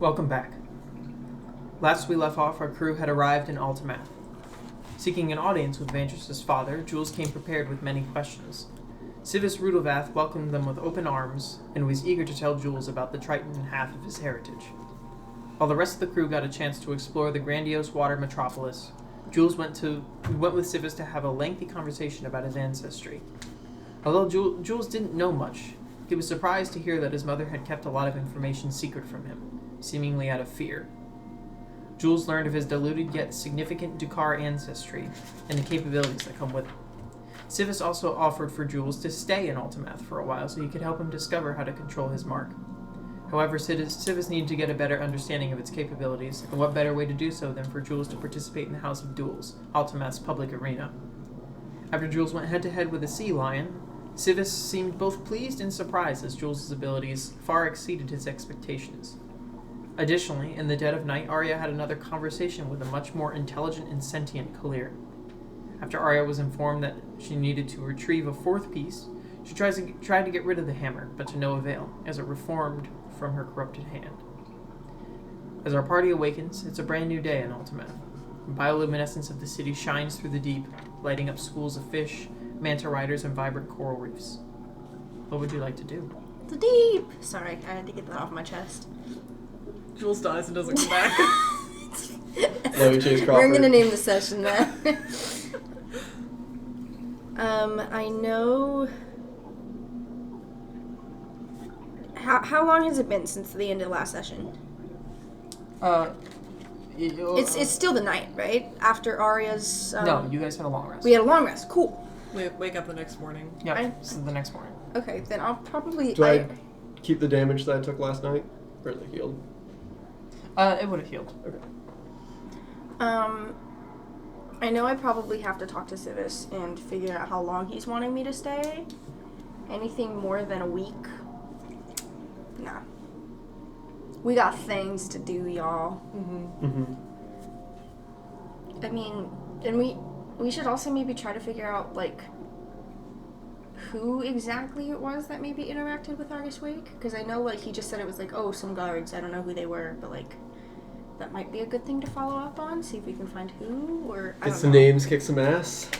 Welcome back. Last we left off, our crew had arrived in Altimath. Seeking an audience with Vantress's father, Jhules came prepared with many questions. Sivis Rudelvath welcomed them with open arms and was eager to tell Jhules about the Triton and half of his heritage. While the rest of the crew got a chance to explore the grandiose water metropolis, Jhules went with Sivis to have a lengthy conversation about his ancestry. Although Jhules didn't know much, he was surprised to hear that his mother had kept a lot of information secret from him, seemingly out of fear. Jhules learned of his diluted yet significant Dukar ancestry and the capabilities that come with it. Sivis also offered for Jhules to stay in Altimath for a while so he could help him discover how to control his mark. However, Sivis needed to get a better understanding of its capabilities, and what better way to do so than for Jhules to participate in the House of Duels, Altimath's public arena. After Jhules went head-to-head with a sea lion, Sivis seemed both pleased and surprised as Jhules' abilities far exceeded his expectations. Additionally, in the dead of night, Arya had another conversation with a much more intelligent and sentient Kalir. After Arya was informed that she needed to retrieve a fourth piece, she tried to get rid of the hammer, but to no avail, as it reformed from her corrupted hand. As our party awakens, it's a brand new day in Altimath. The bioluminescence of the city shines through the deep, lighting up schools of fish, manta riders, and vibrant coral reefs. What would you like to do? The deep! Sorry, I had to get that off my chest. Jhules dies and doesn't come back. We're gonna name the session that. I know... How long has it been since the end of the last session? It's still the night, right? After Arya's... No, you guys had a long rest. We had a long rest. Cool. We wake up the next morning. Yeah, this is the next morning. Okay, then I'll probably... Do I keep the damage that I took last night? Or is it healed? It would have healed. Okay. I know I probably have to talk to Sivis and figure out how long he's wanting me to stay. Anything more than a week? Nah. We got things to do, y'all. I mean, and we should also maybe try to figure out, like, who exactly it was that maybe interacted with Argus Wake. Because I know, like, he just said it was, like, oh, some guards. I don't know who they were, but, like, that might be a good thing to follow up on. See if we can find who, or I Get don't some know. names, kick some ass.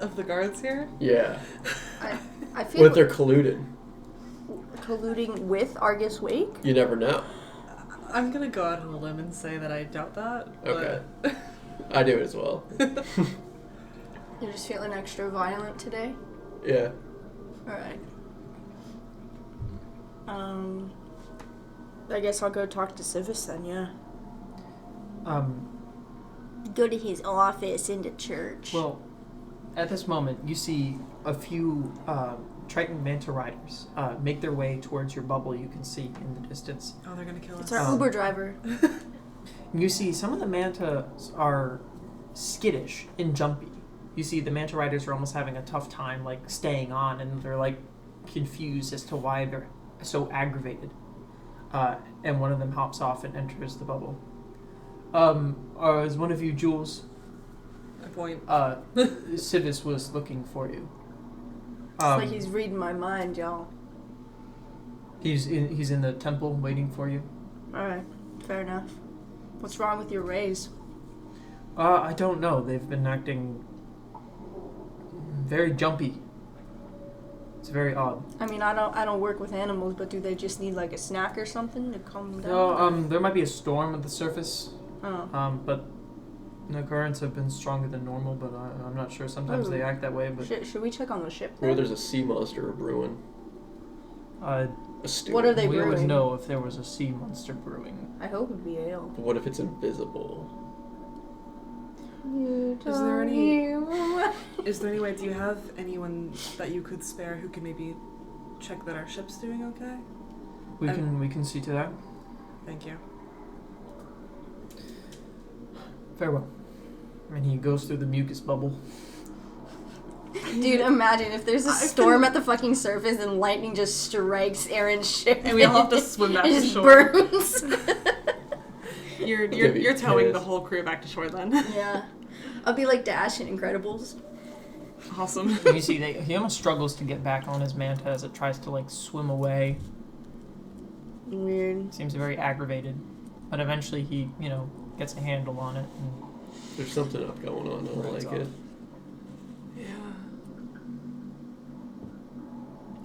Of the guards here? Yeah. I feel What if they're colluded? colluding with Argus Wake? You never know. I'm gonna go out on a limb and say that I doubt that. Okay. But... I do it as well. You're just feeling extra violent today? Yeah. Alright. I guess I'll go talk to Sivis then, yeah. Go to his office in the church. Well, at this moment, you see a few Triton manta riders make their way towards your bubble you can see in the distance. Oh, they're gonna kill us. It's our Uber driver. You see some of the manta are skittish and jumpy. You see the manta riders are almost having a tough time, like, staying on, and they're, like, confused as to why they're so aggravated. And one of them hops off and enters the bubble. Is one of you Jhules? I point. Sivis was looking for you. It's like he's reading my mind, y'all. He's in the temple waiting for you. Alright, fair enough. What's wrong with your rays? I don't know. They've been acting very jumpy. It's very odd. I mean, I don't work with animals, but do they just need like a snack or something to calm them down? No, there might be a storm at the surface. Oh. But the currents have been stronger than normal, but I'm not sure. Sometimes they act that way, but... Should we check on the ship Or then? there's a sea monster brewing. Uh, A stew. What are they we brewing? would know if there was a sea monster brewing. I hope it'd be ale. But what if it's invisible? Is there any way, do you have anyone that you could spare who could maybe check that our ship's doing okay? We can see to that. Thank you. Farewell. And he goes through the mucus bubble. Dude, imagine if there's a storm at the fucking surface and lightning just strikes Aaron's ship. And we all have to swim back and to just shore. burns. You're towing pissed. the whole crew back to shore then. Yeah. I'll be like Dash in Incredibles. Awesome. You see, he almost struggles to get back on his manta as it tries to, like, swim away. Weird. Seems very aggravated. But eventually he, gets a handle on it. And There's something up going on. I don't Runs like it. off. Yeah.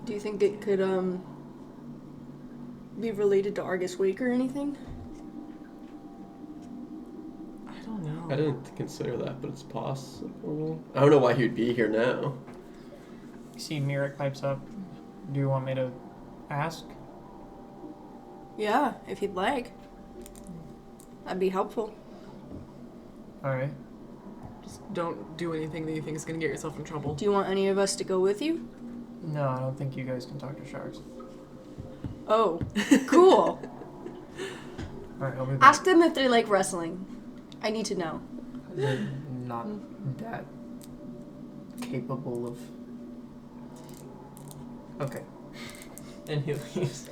Do you think it could, be related to Argus Wake or anything? I don't know. I didn't consider that, but it's possible. I don't know why he'd be here now. you see Mirek pipes up. Do you want me to ask? Yeah, if you'd like. That'd be helpful. Alright. Just don't do anything that you think is going to get yourself in trouble. Do you want any of us to go with you? No, I don't think you guys can talk to sharks. Oh, cool. Alright, I'll be back. Ask them if they like wrestling. I need to know. They're not that capable of... Okay. And he leaves.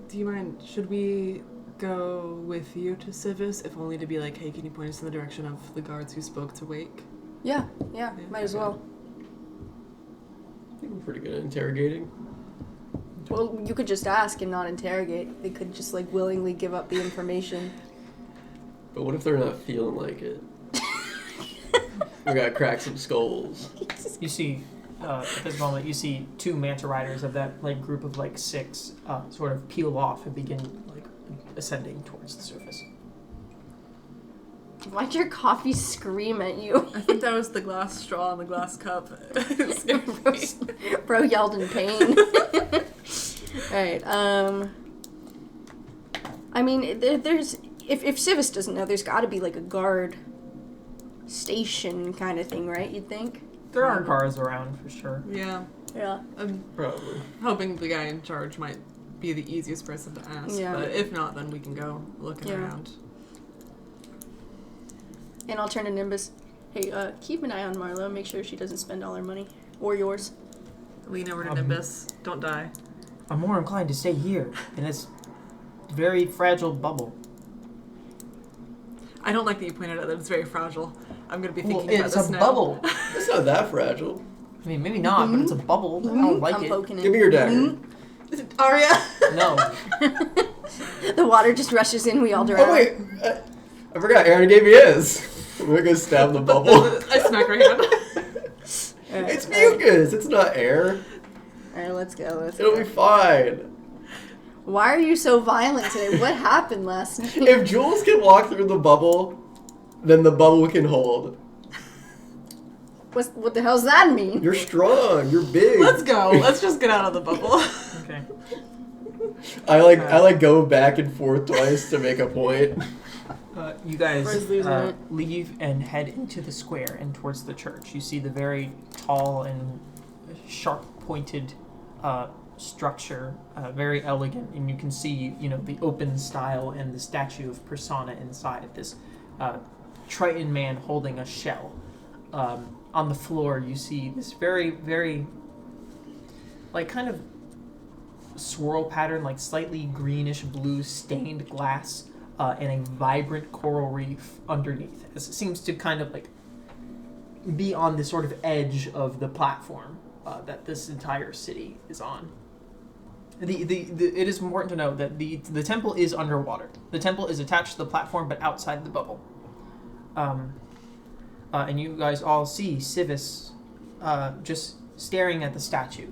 Do you mind, should we go with you to Sivis, if only to be like, hey, can you point us in the direction of the guards who spoke to Wake? Yeah, might as well. I think we're pretty good at interrogating. Well, you could just ask and not interrogate. They could just like willingly give up the information. But what if they're not feeling like it? We gotta crack some skulls. You see, at this moment, you see two manta riders of that group of 6 sort of peel off and begin ascending towards the surface. Why'd your coffee scream at you? I think that was the glass straw and the glass cup. Bro yelled in pain. Alright, I mean, there's... If Sivis doesn't know, there's gotta be a guard station kind of thing, right? You'd think? There are guards around for sure. Yeah. Yeah. I'm Probably. hoping the guy in charge might be the easiest person to ask. Yeah. But if not, then we can go looking Yeah. around. And I'll turn to Nimbus. Hey, keep an eye on Marlo. Make sure she doesn't spend all her money. Or yours. Lean over to Nimbus. Don't die. I'm more inclined to stay here in this very fragile bubble. I don't like that you pointed out that it's very fragile. I'm going to be thinking Well, about it's this a now. bubble. It's not that fragile. I mean, maybe not, but it's a bubble. I don't like I'm it. poking it. Give me your dagger. Arya! No. The water just rushes in. We all drown. Oh wait, I forgot. Aaron gave me his. I'm gonna go stab the bubble. I smack her hand. Alright, It's mucus. It's not air. Alright, let's go. It'll be fine. Why are you so violent today? What happened last night? If Jhules can walk through the bubble, then the bubble can hold. What the hell's that mean? You're strong. You're big. Let's go. Let's just get out of the bubble. Okay. I go back and forth twice to make a point. You guys Bro's losing it. leave and head into the square and towards the church. You see the very tall and sharp-pointed structure, very elegant, and you can see, the open style and the statue of Persona inside. This Triton man holding a shell. On the floor, you see this very, very, kind of swirl pattern, slightly greenish blue stained glass, and a vibrant coral reef underneath. It seems to kind of be on the sort of edge of the platform that this entire city is on. It is important to note that the temple is underwater. The temple is attached to the platform, but outside the bubble. And you guys all see Sivis just staring at the statue.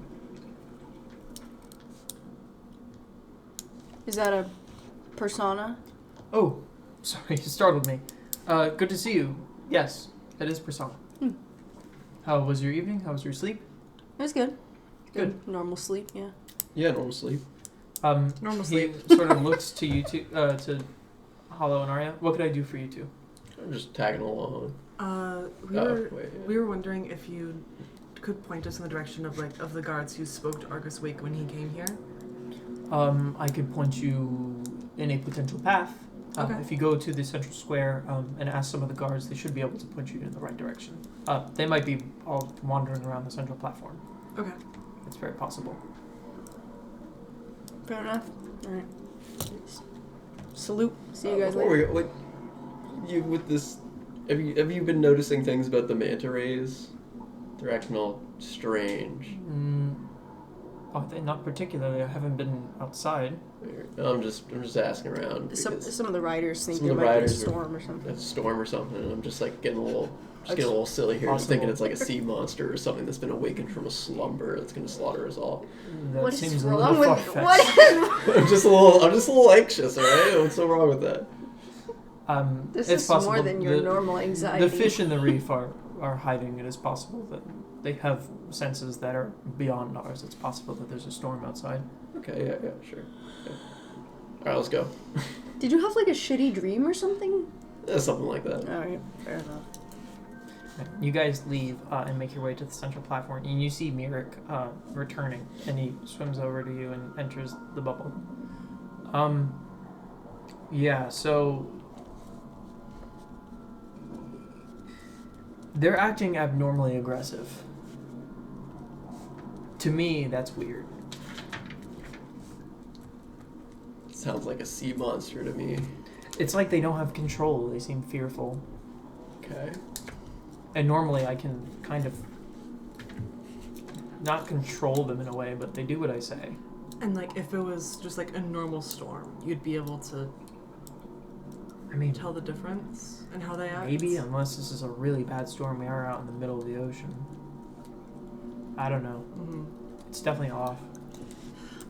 Is that a persona? Oh, sorry, you startled me. Good to see you. Yes, that is Persona. How was your evening? How was your sleep? It was good. Good. Normal sleep, yeah. Yeah, normal sleep. Normal sleep. He sort of looks to you two, to Hollow and Arya. What could I do for you two? I'm just tagging along. We were wondering if you could point us in the direction of the guards who spoke to Argus Wake when he came here. I could point you in a potential path. Okay. If you go to the central square and ask some of the guards, they should be able to point you in the right direction. They might be all wandering around the central platform. Okay. It's very possible. Fair enough. Alright. Salute. See you guys Before later. we go, with this, have you been noticing things about the manta rays? They're acting all strange. Not particularly. I haven't been outside. I'm just asking around. Some of the riders think some there of the might be a riders storm or something. A storm or something, and I'm just like getting a little silly here, just thinking it's like a sea monster or something that's been awakened from a slumber that's gonna slaughter us all. That What seems is a wrong little with far-fetched. what? I'm just a little anxious, alright? What's so wrong with that? This it's is possible more than your normal anxiety. The fish in the reef are hiding. It is possible that they have senses that are beyond ours. It's possible that there's a storm outside. Okay, yeah, sure. Yeah. Alright, let's go. Did you have like a shitty dream or something? Something like that. Alright, fair enough. You guys leave and make your way to the central platform, and you see Mirik returning, and he swims over to you and enters the bubble. Yeah, so they're acting abnormally aggressive. To me, that's weird. Sounds like a sea monster to me. It's like they don't have control. They seem fearful. Okay. And normally I can kind of not control them in a way, but they do what I say. And like, if it was just like a normal storm, you'd be able to tell the difference in how they act? Maybe, unless this is a really bad storm. We are out in the middle of the ocean. I don't know. Mm-hmm. It's definitely off.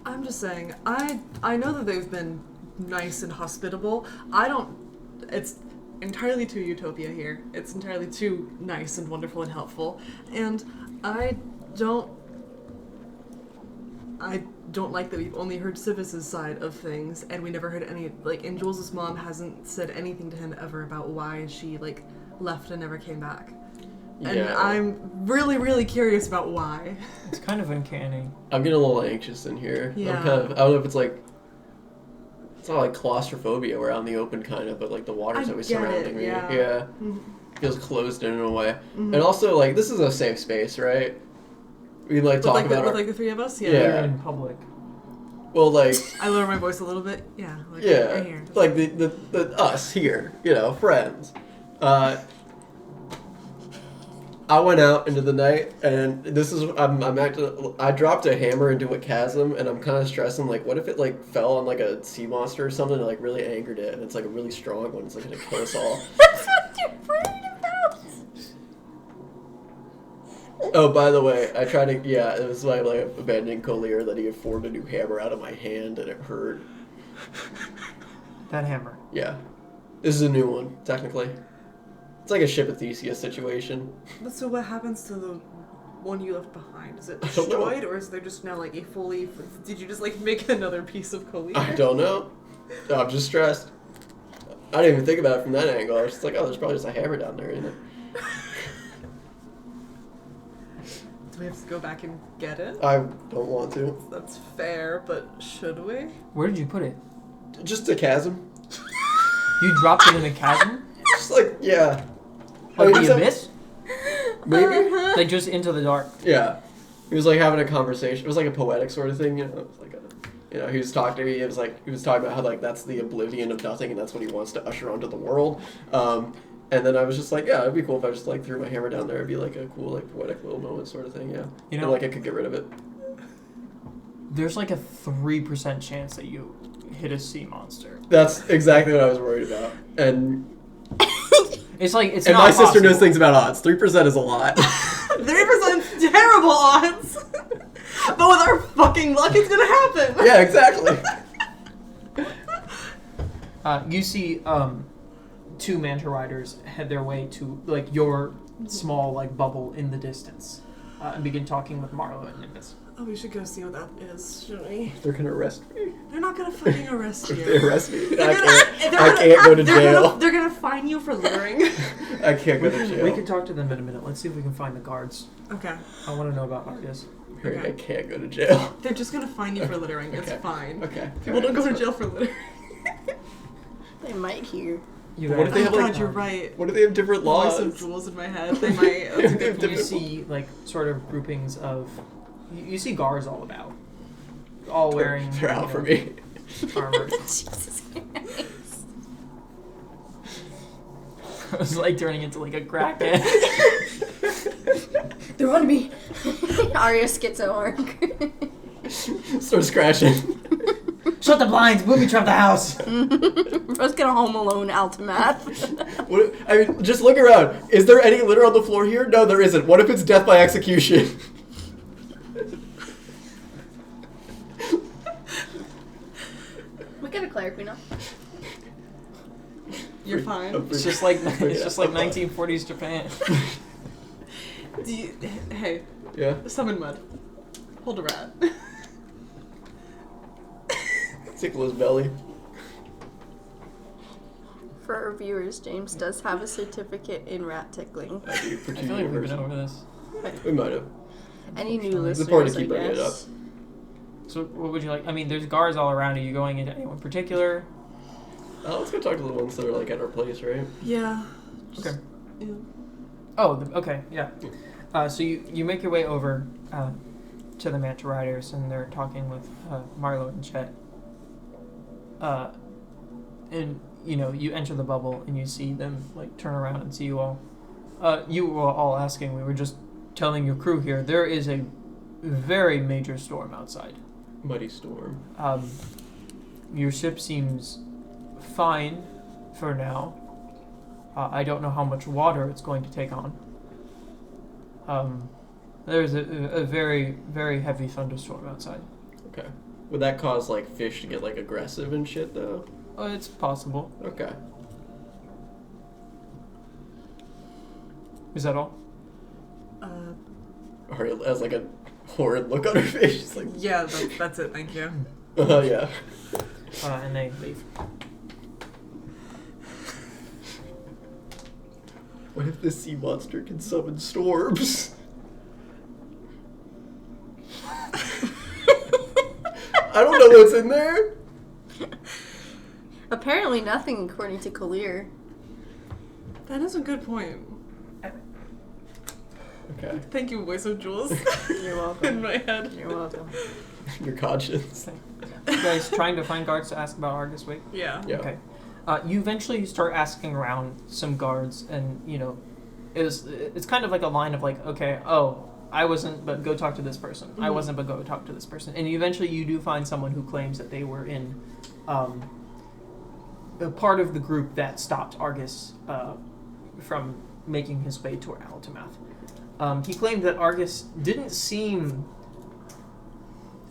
I'm just saying, I know that they've been nice and hospitable. It's entirely too utopia here. It's entirely too nice and wonderful and helpful. And I don't like that we've only heard Sivis's side of things, and we never heard any, like, and Jhules' mom hasn't said anything to him ever about why she, like, left and never came back. And Yeah. I'm really, really curious about why. It's kind of uncanny. I'm getting a little anxious in here. Yeah. I don't know if it's like, it's not like claustrophobia, we're out in the open kind of, but like the water's always surrounding me. Yeah. Mm-hmm. Feels closed in a way. Mm-hmm. And also, like, this is a safe space, right? We can, like, talk about with the three of us? Yeah. You're in public. Well, like... I lower my voice a little bit. Yeah. Like, yeah. right here. Like, the us here, friends. I went out into the night, and this is, I dropped a hammer into a chasm, and I'm kind of stressing, like, what if it, like, fell on, like, a sea monster or something and, like, really angered it, and it's, like, a really strong one, it's, like, gonna kill us all. That's what you're worried about! Oh, by the way, I tried to, it was my, like, abandoning Collier that he had formed a new hammer out of my hand, and it hurt. That hammer. Yeah. This is a new one, technically. It's like a Ship of Theseus situation. But so what happens to the one you left behind? Is it I don't know. destroyed, or is there just now, like, a fully... Did you just, like, make another piece of Collier? I don't know. I'm just stressed. I didn't even think about it from that angle. I was just like, oh, there's probably just a hammer down there, isn't it? Do we have to go back and get it? I don't want to. That's fair, but should we? Where did you put it? Just a chasm. You dropped it in a chasm? Just like, yeah. Like Maybe the abyss? Maybe? Like just into the dark? Yeah. He was like having a conversation. It was like a poetic sort of thing, It was like he was talking to me. It was like, he was talking about how, like, that's the oblivion of nothing and that's what he wants to usher onto the world. And then I was just like, yeah, it'd be cool if I just, like, threw my hammer down there. It'd be, like, a cool, like, poetic little moment sort of thing, yeah. And, like, I could get rid of it. There's, like, a 3% chance that you hit a sea monster. That's exactly what I was worried about. And it's like, it's and not my sister possible. knows things about odds. 3% is a lot. 3% terrible odds! But with our fucking luck, it's gonna happen! Yeah, exactly. You see two manta riders head their way to, like, your small, like, bubble in the distance and begin talking with Marlo and Nimbus. Oh, we should go see what that is, shouldn't we? They're gonna arrest me. They're not gonna fucking arrest you. If they arrest me, They're I can't go to jail. They're gonna fine you for littering. I can't go to jail. We can talk to them in a minute. Let's see if we can find the guards. Okay. I want to know about Argus. Okay. I can't go to jail. They're just gonna fine you for littering. It's Okay. fine. Okay. People don't go to jail for littering. They might hear. You But what if they have, like, God, you're right. What do they have different laws? Voice of Jhules in my head. They might. That's a good You point. see, like, sort of groupings of... You see guards all about. All wearing... They're out for me. Armor. Jesus Christ. It was like turning into, like, a crackhead. They're on me. Arya schizo arc. Starts crashing. Shut Shut the blinds, booby trap the house. Let's get a Home Alone Altimath. What, I mean, just look around. Is there any litter on the floor here? No, there isn't. What if it's death by execution? We get a cleric, we know. You're fine. It's just like 1940s Japan. Hey, Yeah. summon mud. Hold a rat. Tickle his belly. For our viewers, James does have a certificate in rat tickling. I do for I 2 feel like we've years. been over this. We might have. Any new The listeners, point to keep I bringing it up. guess. So what would you like? I mean, there's guards all around. Are you going into anyone particular? Let's go talk to the ones that are like at our place, right? Yeah. Okay. Yeah. Oh, okay, yeah. So you make your way over to the Manta Riders, and they're talking with Marlo and Chet. And you enter the bubble, and you see them like turn around and see you all. You were all asking. We were just telling your crew here. There is a very major storm outside. Mighty storm. Your ship seems fine for now. I don't know how much water it's going to take on. There's a very, very heavy thunderstorm outside. Okay. Would that cause like fish to get like aggressive and shit though? It's possible. Okay. Is that all? Ari has like a horrid look on her face. She's like, Yeah, that's it, thank you. yeah. And they leave. What if this sea monster can summon storms? I don't know what's in there. Apparently nothing, according to Kalir. That is a good point. Okay. Thank you, voice of Jhules. You're welcome. In my head. You're welcome. Your conscience. You guys trying to find guards to ask about Argus Wake? Yeah. Yeah. Okay. You eventually start asking around some guards, and it's kind of like a line of like, okay, oh, I wasn't, but go talk to this person. I wasn't, but go talk to this person. And eventually you do find someone who claims that they were in a part of the group that stopped Argus from making his way toward Altimath. He claimed that Argus didn't seem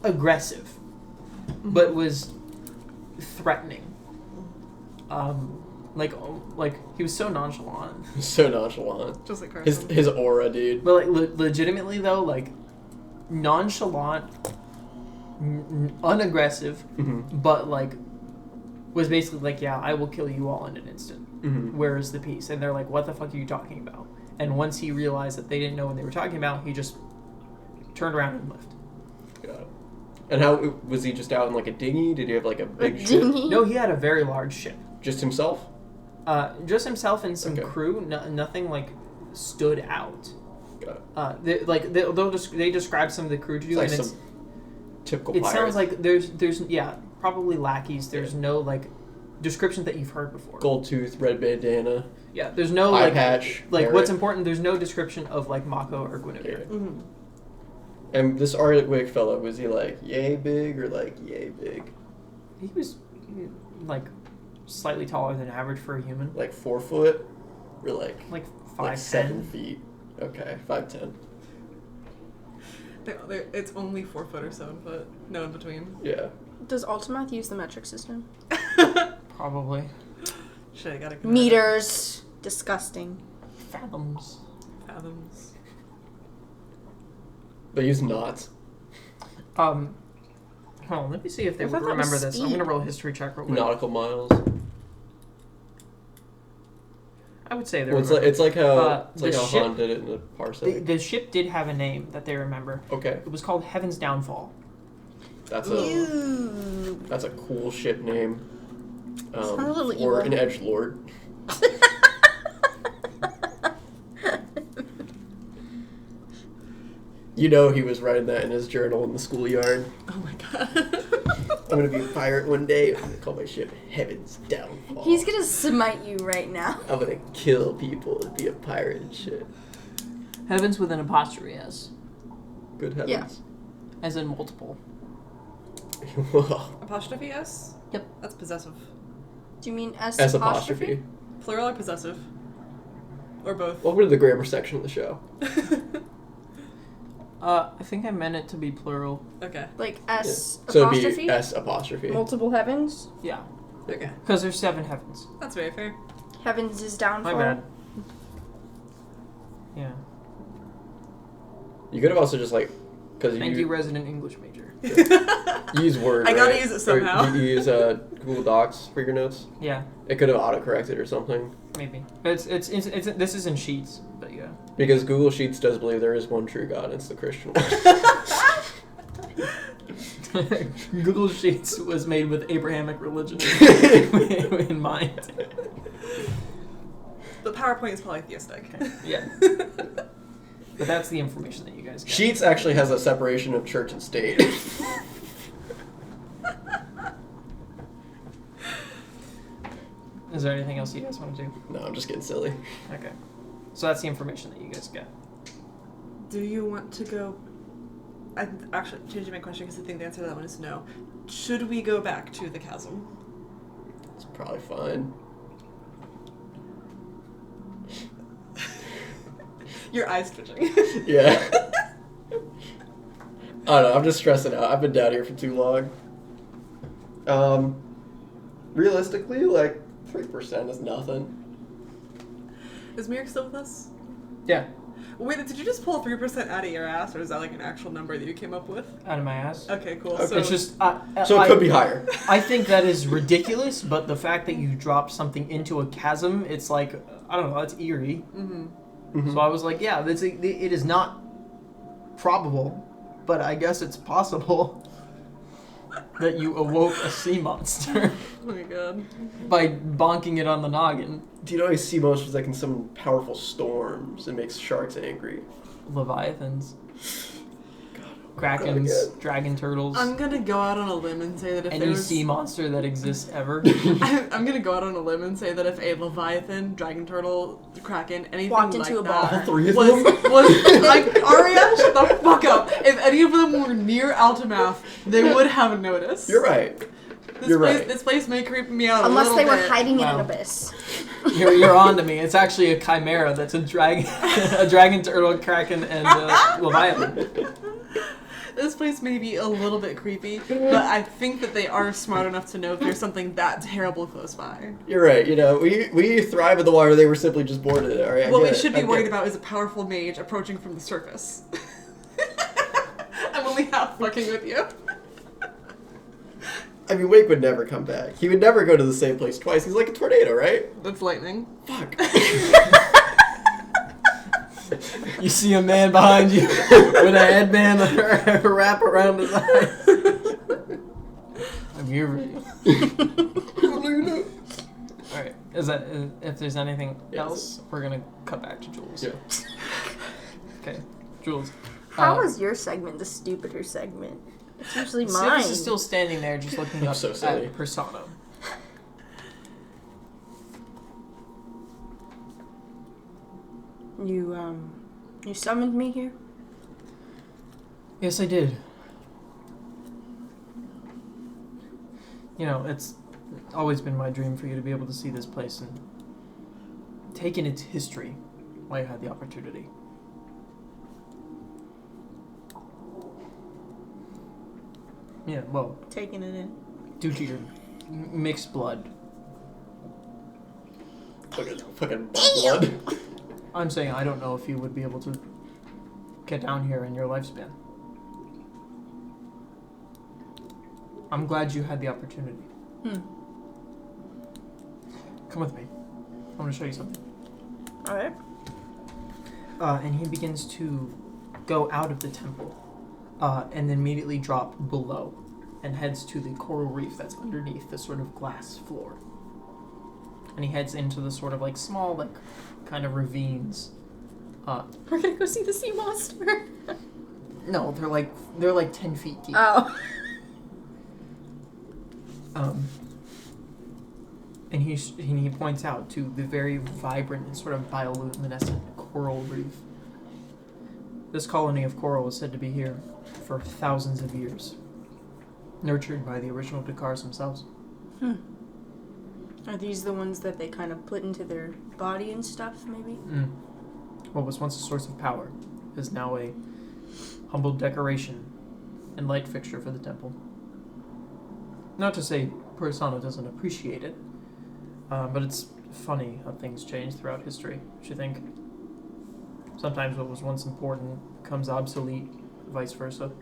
aggressive, but was threatening. Like he was so nonchalant. So nonchalant. Just like Carson. His aura, dude. But like legitimately though, like nonchalant, unaggressive, but like was basically like, yeah, I will kill you all in an instant. Where is the peace? And they're like, what the fuck are you talking about? And once he realized that they didn't know what they were talking about, he just turned around and left. Got it. And how was he just out in like a dinghy? Did he have like a big ship? Dinghy? No, he had a very large ship. Just himself? Just himself and some Okay. crew. Nothing like stood out. Got it. They describe some of the crew to you, It's like and some typical it pirates. sounds like there's probably lackeys. There's no like description that you've heard before. gold tooth, red bandana, Yeah, there's no eye like patch. like hair. what's important. There's no description of like Mako or Guinevere. Mm-hmm. And this Arctic fella, was he like yay big or like yay big? He was like slightly taller than average for a human, Like 4 foot? Or like 5'10". 7 feet? Okay, 5'10". It's only 4 foot or 7 foot. No in between. Yeah. Does Altimath use the metric system? Probably. Shit, I gotta go. Meters. Disgusting. Fathoms. Fathoms. They use knots. Hold on, let me see if they I would thought that was remember this. I'm speed. gonna roll a history check real quick. Nautical miles. I would say they Well, remember. it's like how the ship- Han did it in the parsec. The ship did have a name that they remember. Okay, It was called Heaven's Downfall. that's Ew. a cool ship name. Sounds a little Or evil. an edgelord. You know he was writing that in his journal in the schoolyard. Oh my god. I'm gonna be a pirate one day. I'm gonna call my ship Heaven's Downfall. He's gonna smite you right now. I'm gonna kill people and be a pirate and shit. Heavens with an apostrophe S, Good heavens. Yeah. as in multiple. Apostrophe S? Yep. That's possessive. Do you mean S, S apostrophe. Plural or possessive? Or both? Welcome to the grammar section of the show. I think I meant it to be plural. Okay. Like S So apostrophe? it'd be S apostrophe. Multiple heavens? Yeah. Okay. Because there's 7 heavens. That's very fair. Heavens is downfall. My bad. Yeah. You could have also just like, because Thank you, resident English major. you use Word. I gotta right? use it somehow. Or you use Google Docs for your notes. Yeah, It could have autocorrected or something. maybe. It's this is in Sheets, but yeah. Because Google Sheets does believe there is one true God, and it's the Christian one. Google Sheets was made with Abrahamic religion in mind. The PowerPoint is polytheistic. Yeah. But that's the information that you guys get. Sheets actually has a separation of church and state. Is there anything else you guys want to do? No, I'm just getting silly. Okay. So that's the information that you guys get. Do you want to go... I'm actually changing my question because I think the answer to that one is no. Should we go back to the chasm? It's probably fine. Your eyes twitching. Yeah. I don't know, I'm just stressing out. I've been down here for too long. Realistically, like, 3% is nothing. Is Mirk still with us? Yeah. Wait, did you just pull 3% out of your ass, or is that like an actual number that you came up with? Out of my ass. Okay, cool. Okay. So It's just... So it could be higher. I think that is ridiculous, but the fact that you dropped something into a chasm, it's like, I don't know, that's eerie. Mm-hmm. Mhm. So I was like, yeah, it is not probable, but I guess it's possible that you awoke a sea monster Oh my god. by bonking it on the noggin. Do you know any sea monsters that can summon powerful storms and makes sharks angry? Leviathans, God krakens, dragon turtles, I'm gonna go out on a limb and say that if there any was... sea monster that exists ever. I'm gonna go out on a limb and say that if a leviathan, dragon turtle, kraken, anything Walked like into a that bar. All three of was them? like Aria, shut the fuck up. If any of them were near Altamath, they would have noticed. You're right. This You're place, right. This place may creep me out Unless a they little were bit. hiding in Wow. an abyss. You're on to me. It's actually a chimera that's a dragon, a dragon turtle, kraken, and leviathan. This place may be a little bit creepy, but I think that they are smart enough to know if there's something that terrible close by. You're right. You know, we thrive in the water. They were simply just born in it. All right. What we should be worried about is a powerful mage approaching from the surface. I'm only half fucking with you. I mean, Wake would never come back. He would never go to the same place twice. He's like a tornado, right? That's lightning. Fuck. You see a man behind you with a headband wrap around his eyes. I'm here for you. Alright, if there's anything Yes. else, we're gonna cut back to Jhules. Yeah. Okay, Jhules. How was your segment the stupider segment? It's usually mine. Sivis is still standing there just looking I'm up so silly. at Persona. You summoned me here? Yes, I did. You know, it's always been my dream for you to be able to see this place and take in its history while you had the opportunity. Yeah, well, Taking it in. due to your mixed blood. Fucking blood. I'm saying I don't know if you would be able to get down here in your lifespan. I'm glad you had the opportunity. Come with me. I want to show you something. Alright. And he begins to go out of the temple, and then immediately drop below, and heads to the coral reef that's underneath the sort of glass floor. And he heads into the sort of like small, like kind of ravines. We're gonna go see the sea monster. No, they're like 10 feet deep. Oh. And he points out to the very vibrant and sort of bioluminescent coral reef. This colony of coral is said to be here for thousands of years. Nurtured by the original Dukars themselves. Are these the ones that they kind of put into their body and stuff, maybe? What was once a source of power is now a humble decoration and light fixture for the temple. Not to say Purisano doesn't appreciate it, but it's funny how things change throughout history, don't you think? Sometimes what was once important becomes obsolete, vice versa.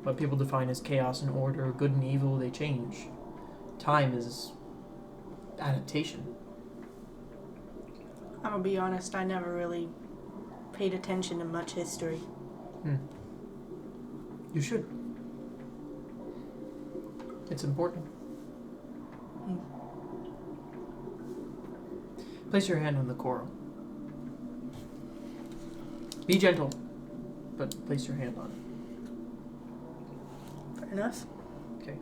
What people define as chaos and order, good and evil, they change. Time is adaptation. I'm gonna be honest, I never really paid attention to much history. You should. It's important. Place your hand on the coral. Be gentle, but place your hand on it. Fair enough. Okay.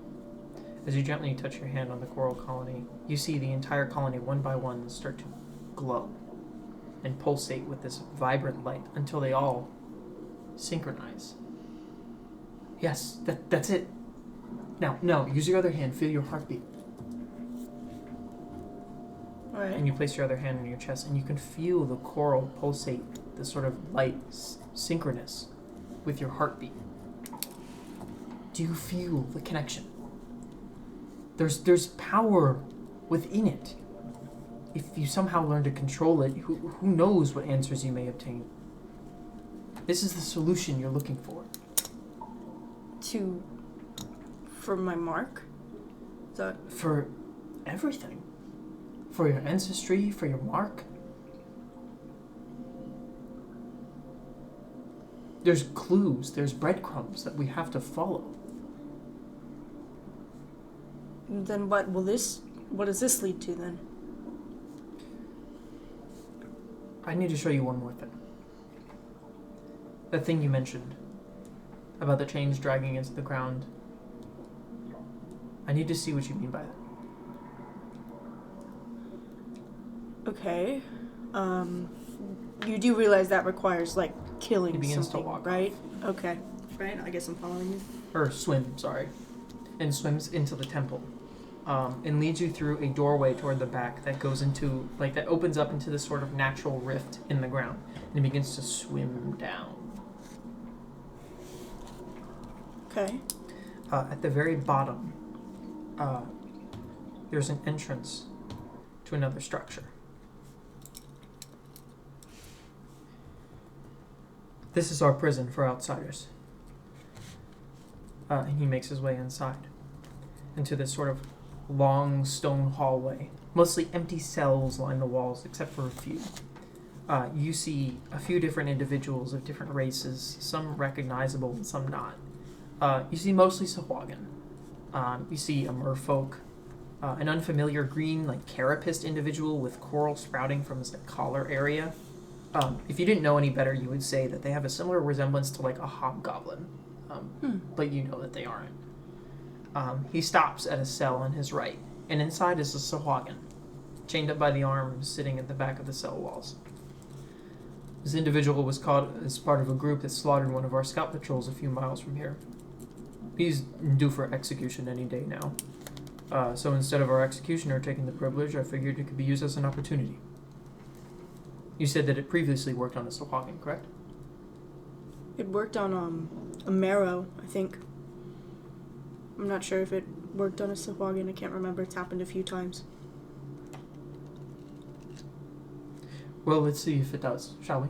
As you gently touch your hand on the coral colony, you see the entire colony one by one start to glow and pulsate with this vibrant light until they all synchronize. Yes, that's it. Now, no, use your other hand, feel your heartbeat. Alright. And you place your other hand on your chest, and you can feel the coral pulsate, this sort of light synchronous with your heartbeat. Do you feel the connection? There's power within it. If you somehow learn to control it, who knows what answers you may obtain. This is the solution you're looking for. For my mark? For everything. For your ancestry, for your mark. There's clues, there's breadcrumbs that we have to follow. Then what does this lead to then? I need to show you one more thing. That thing you mentioned about the chains dragging into the ground. I need to see what you mean by that. Okay. You do realize that requires, like, killing He begins something, to walk right? Okay. Right, I guess I'm following you. Or swim, sorry. And swims into the temple. And leads you through a doorway toward the back that goes into, like, that opens up into this sort of natural rift in the ground. And he begins to swim down. Okay. At the very bottom, there's an entrance to another structure. This is our prison for outsiders. And he makes his way inside into this sort of long stone hallway. Mostly empty cells line the walls, except for a few. You see a few different individuals of different races, some recognizable and some not. You see mostly Sahuagin. You see a merfolk, an unfamiliar green, like, carapace individual with coral sprouting from his, like, collar area. If you didn't know any better, you would say that they have a similar resemblance to, like, a hobgoblin. But you know that they aren't. He stops at a cell on his right, and inside is a Sahuagin, chained up by the arms, sitting at the back of the cell walls. This individual was caught as part of a group that slaughtered one of our scout patrols a few miles from here. He's due for execution any day now. So instead of our executioner taking the privilege, I figured it could be used as an opportunity. You said that it previously worked on a Sahuagin, correct? It worked on a marrow, I think. I'm not sure if it worked on a Sahuagin. I can't remember. It's happened a few times. Well, let's see if it does, shall we?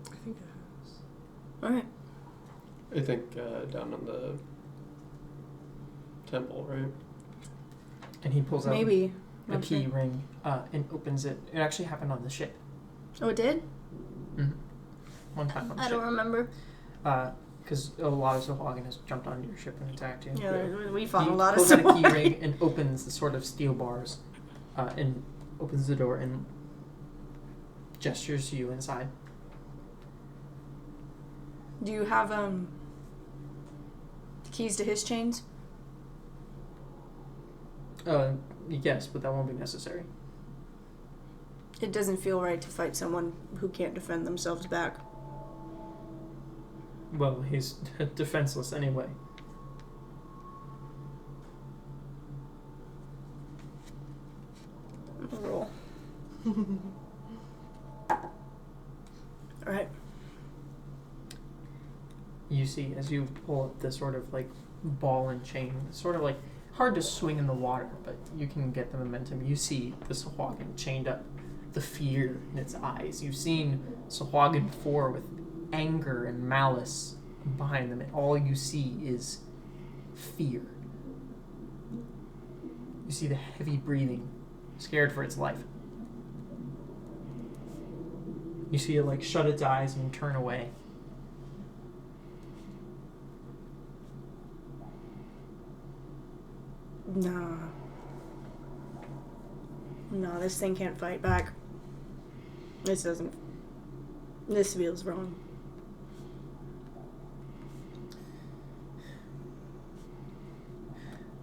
I think it has. Alright. I think down on the temple, right? And he pulls out Maybe. a Not key sure. ring and opens it. It actually happened on the ship. Oh, it did? Mm-hmm. One time on the I ship. don't remember. Because a lot of Sahuagin has jumped onto your ship and attacked you. Yeah, we fought He a lot of pulls out a key Sahuagin. ring and opens the sort of steel bars and opens the door and gestures to you inside. Do you have the keys to his chains? Yes, but that won't be necessary. It doesn't feel right to fight someone who can't defend themselves back. Well, he's defenseless anyway. Alright. You see, as you pull up this sort of like ball and chain, it's sort of like hard to swing in the water, but you can get the momentum. You see the Sahuagin chained up, the fear in its eyes. You've seen Sahuagin before with anger and malice behind them, and all you see is fear. You see the heavy breathing, scared for its life. You see it like shut its eyes and turn away. Nah. No, this thing can't fight back. This doesn't. This feels wrong.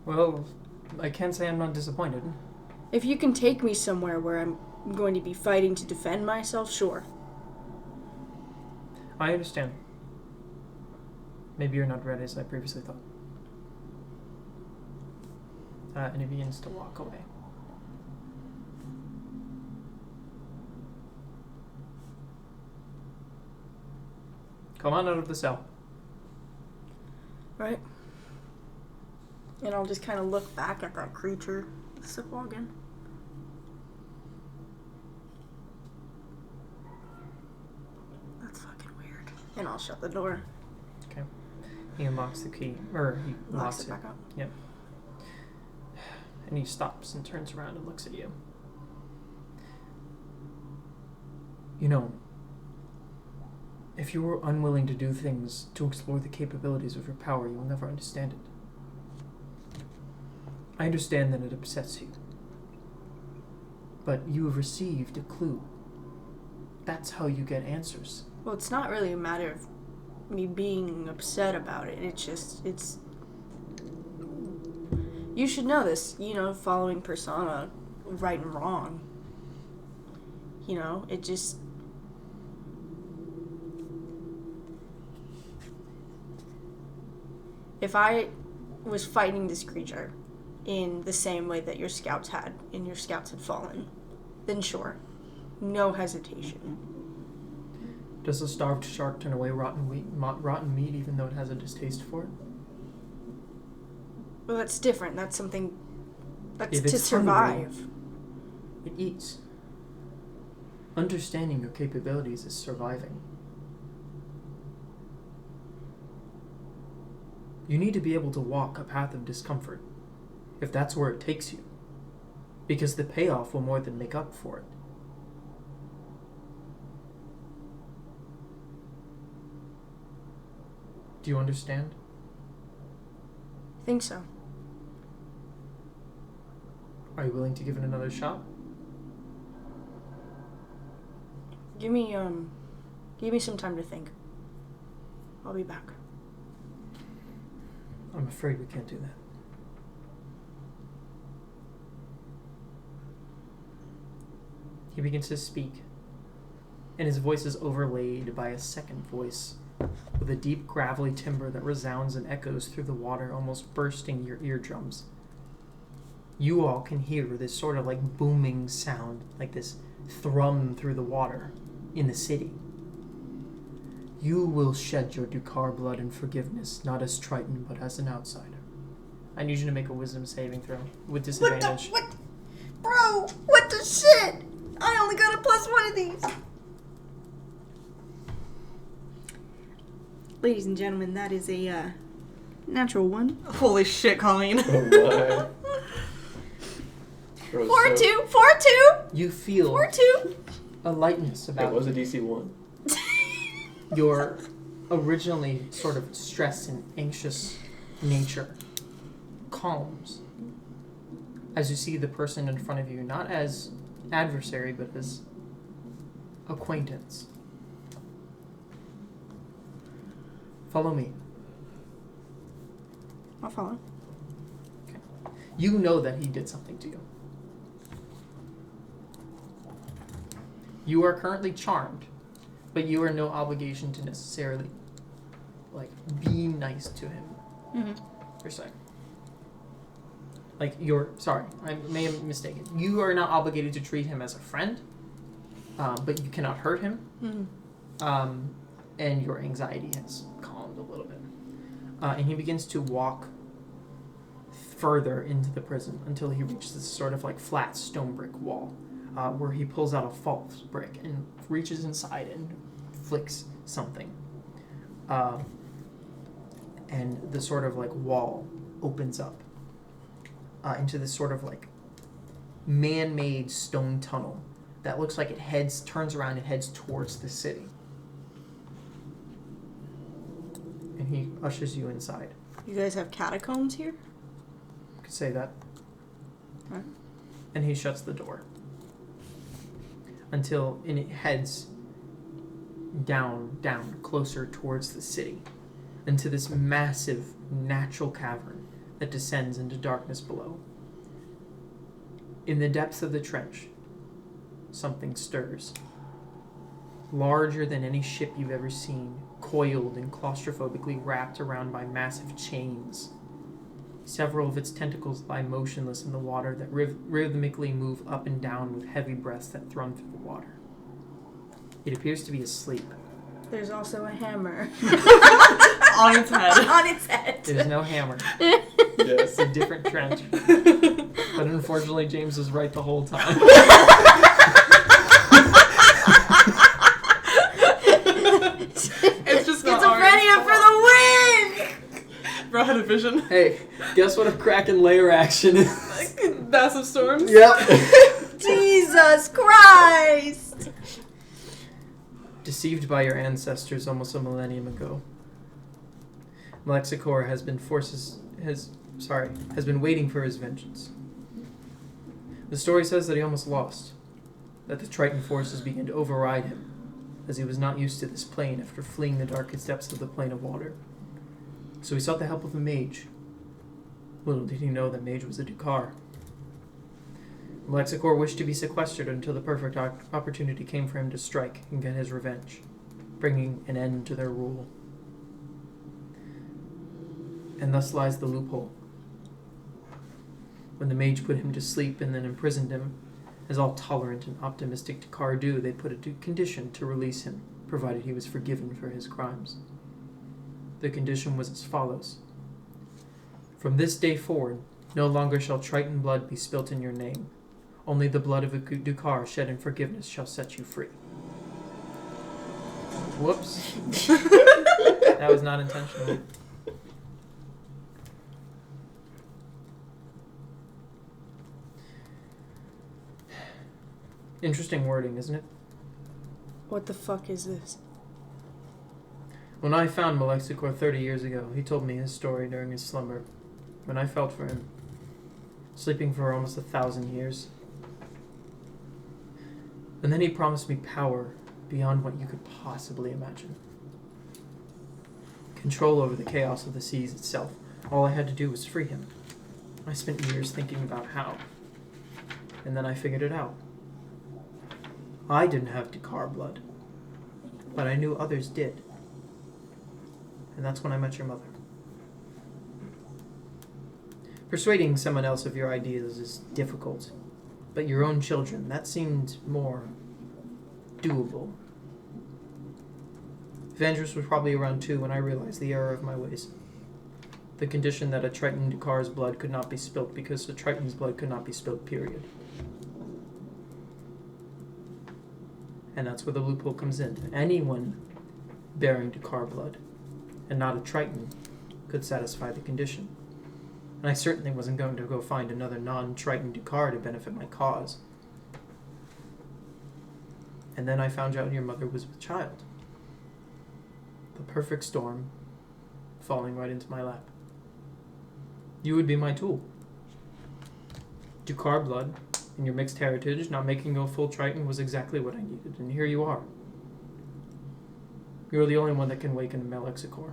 Well, I can't say I'm not disappointed. If you can take me somewhere where I'm going to be fighting to defend myself, sure. I understand. Maybe you're not ready as I previously thought. And he begins to walk away. Come on out of the cell. Right? And I'll just kind of look back at that creature, Sahuagin. That's fucking weird. And I'll shut the door. Okay. He unlocks the key. Or he locks it back up. Yep. And he stops and turns around and looks at you. You know, if you were unwilling to do things to explore the capabilities of your power, you will never understand it. I understand that it upsets you. But you have received a clue. That's how you get answers. Well, it's not really a matter of me being upset about it. It's you should know this, following persona, right and wrong. It just... If I was fighting this creature in the same way that your scouts had, and your scouts had fallen, then sure. No hesitation. Does a starved shark turn away rotten meat even though it has a distaste for it? Well, that's different. That's something... That's If to it's survive. hungry, it eats. Understanding your capabilities is surviving. You need to be able to walk a path of discomfort, if that's where it takes you, because the payoff will more than make up for it. Do you understand? I think so. Are you willing to give it another shot? Give me some time to think. I'll be back. I'm afraid we can't do that. He begins to speak, and his voice is overlaid by a second voice with a deep gravelly timbre that resounds and echoes through the water, almost bursting your eardrums. You all can hear this sort of like booming sound, like this thrum through the water in the city. You will shed your Dukar blood in forgiveness, not as Triton, but as an outsider. I need you to make a wisdom saving throw with disadvantage. What? Bro, what the shit? I only got a +1 of these. Ladies and gentlemen, that is a natural 1. Holy shit, Colleen. Oh my. 4-2. You feel 4-2. a lightness It about was a DC 1. your originally sort of stressed and anxious nature calms as you see the person in front of you not as adversary but as acquaintance. Follow me. I'll follow. Okay. You know that he did something to you. You are currently charmed, but you are no obligation to necessarily, be nice to him. Mm-hmm. Per se. I may have mistaken. You are not obligated to treat him as a friend, but you cannot hurt him. Mm-hmm. And your anxiety has calmed a little bit. And he begins to walk further into the prison until he reaches this sort of like flat stone brick wall, where he pulls out a false brick and reaches inside and flicks something. And the sort of like wall opens up into this sort of like man-made stone tunnel that looks like it turns around and heads towards the city. And he ushers you inside. You guys have catacombs here? You could say that. Huh? And he shuts the door. And it heads down, closer towards the city, into this massive natural cavern that descends into darkness below. In the depths of the trench, something stirs. Larger than any ship you've ever seen, coiled and claustrophobically wrapped around by massive chains. Several of its tentacles lie motionless in the water that rhythmically move up and down with heavy breaths that thrum through the water. It appears to be asleep. There's also a hammer. On its head. On its head. There's no hammer. Yes. It's a different trench. But unfortunately, James was right the whole time. It's just not Schizophrenia for the win! Bro had a vision. Hey, guess what a Kraken layer action is? Massive storms. Yep. Jesus Christ! Deceived by your ancestors almost a millennium ago, Malexicor has been waiting for his vengeance. The story says that he almost lost, that the Triton forces began to override him, as he was not used to this plane after fleeing the darkest depths of the plane of water. So he sought the help of a mage. Little did he know that mage was a Dukar. Malexicor wished to be sequestered until the perfect opportunity came for him to strike and get his revenge, bringing an end to their rule. And thus lies the loophole. When the mage put him to sleep and then imprisoned him, as all tolerant and optimistic Dukar do, they put a condition to release him, provided he was forgiven for his crimes. The condition was as follows. From this day forward, no longer shall Triton blood be spilt in your name. Only the blood of a Dukar shed in forgiveness shall set you free. Whoops. That was not intentional. Interesting wording, isn't it? What the fuck is this? When I found Malexicor 30 years ago, he told me his story during his slumber, when I felt for him, sleeping for almost 1,000 years. And then he promised me power beyond what you could possibly imagine. Control over the chaos of the seas itself. All I had to do was free him. I spent years thinking about how. And then I figured it out. I didn't have Dukar blood, but I knew others did. And that's when I met your mother. Persuading someone else of your ideas is difficult, but your own children, that seemed more doable. Vandrus was probably around 2 when I realized the error of my ways. The condition that a Triton Dukar's blood could not be spilt because a Triton's blood could not be spilt, period. And that's where the loophole comes in. Anyone bearing Dukar blood, and not a Triton, could satisfy the condition. And I certainly wasn't going to go find another non-Triton Dukar to benefit my cause. And then I found out your mother was with child. The perfect storm, falling right into my lap. You would be my tool. Dukar blood, and your mixed heritage, not making you a full Triton, was exactly what I needed, and here you are. You're the only one that can waken Malexicor,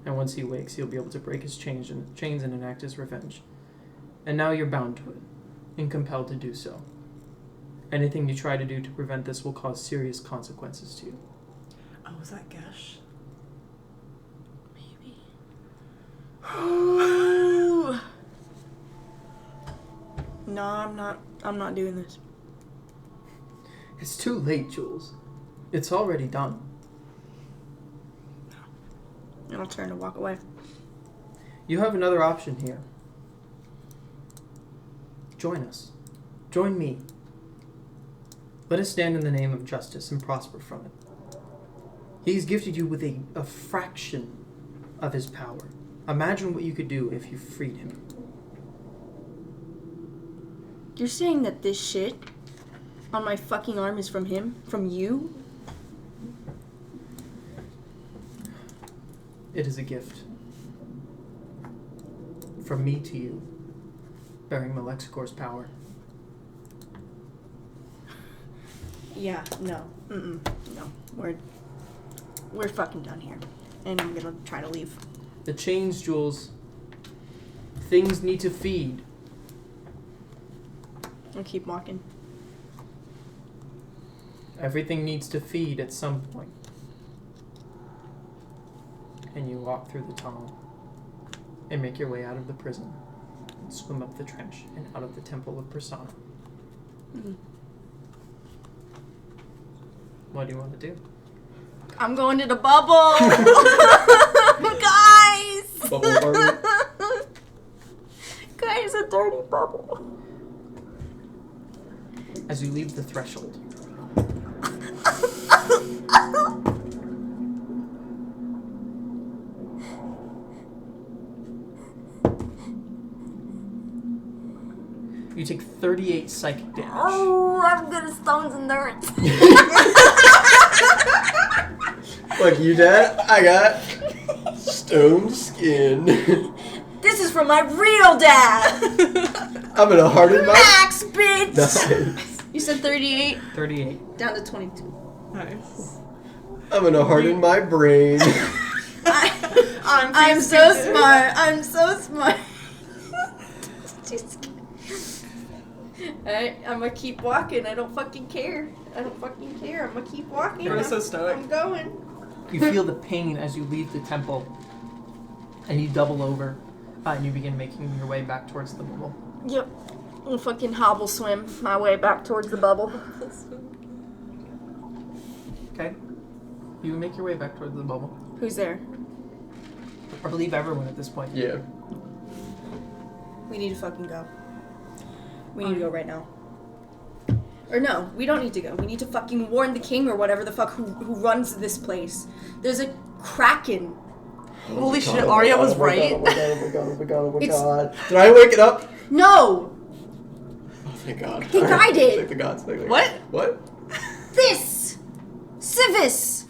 and once he wakes, he'll be able to break his chains and enact his revenge. And now you're bound to it, and compelled to do so. Anything you try to do to prevent this will cause serious consequences to you. Oh, was that Gesh? Maybe. No, I'm not doing this. It's too late, Jhules. It's already done. And I'll turn to walk away. You have another option here. Join us. Join me. Let us stand in the name of justice and prosper from it. He's gifted you with a fraction of his power. Imagine what you could do if you freed him. You're saying that this shit on my fucking arm is from him? From you? It is a gift. From me to you, bearing Malexicor's power. Yeah, no. No. We're fucking done here. And I'm gonna try to leave. The chains, Jhules. Things need to feed. I'll keep walking. Everything needs to feed at some point. And you walk through the tunnel and make your way out of the prison, and swim up the trench and out of the Temple of Persona. Mm-hmm. What do you want to do? I'm going to the bubble! Guys! Bubble party. Guys, a dirty bubble. As you leave the threshold, you take 38 psychic damage. Oh, I'm good at stones and nerds. Look, you dead? I got stone skin. This is from my real dad. I'm gonna harden my... Max, bitch. Nice. You said 38? 38. Down to 22. Nice. I'm gonna harden my brain. I'm so smart. I'm so smart. Alright, I'm gonna keep walking. I don't fucking care. I'm gonna keep walking. You're so stoic. I'm going. You feel the pain as you leave the temple, and you double over, and you begin making your way back towards the bubble. Yep. I'll fucking hobble swim my way back towards the bubble. Okay? You make your way back towards the bubble. Who's there? I believe everyone at this point. Yeah. We need to fucking go. We need to go right now. Or no, we don't need to go. We need to fucking warn the king or whatever the fuck who runs this place. There's a kraken. Holy shit, Arya was right. Oh my god. It's- Did I wake it up? No! Oh, thank god. He died it. Thank the gods. Thank the What? gods. What? This! Sivis!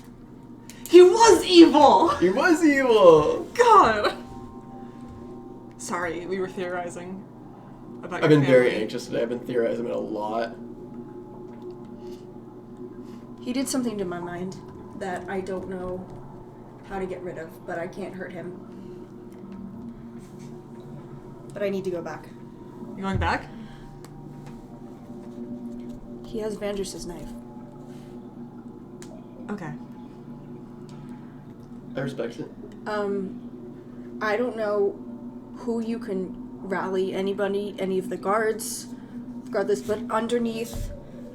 He was evil! He was evil. God! Sorry, we were theorizing about I've your been very family. anxious today. I've been theorizing it a lot. He did something to my mind that I don't know how to get rid of, but I can't hurt him. But I need to go back. You going back? He has Vandris's knife. Okay. I respect it. I don't know who you can rally, anybody, any of the guards, regardless, but underneath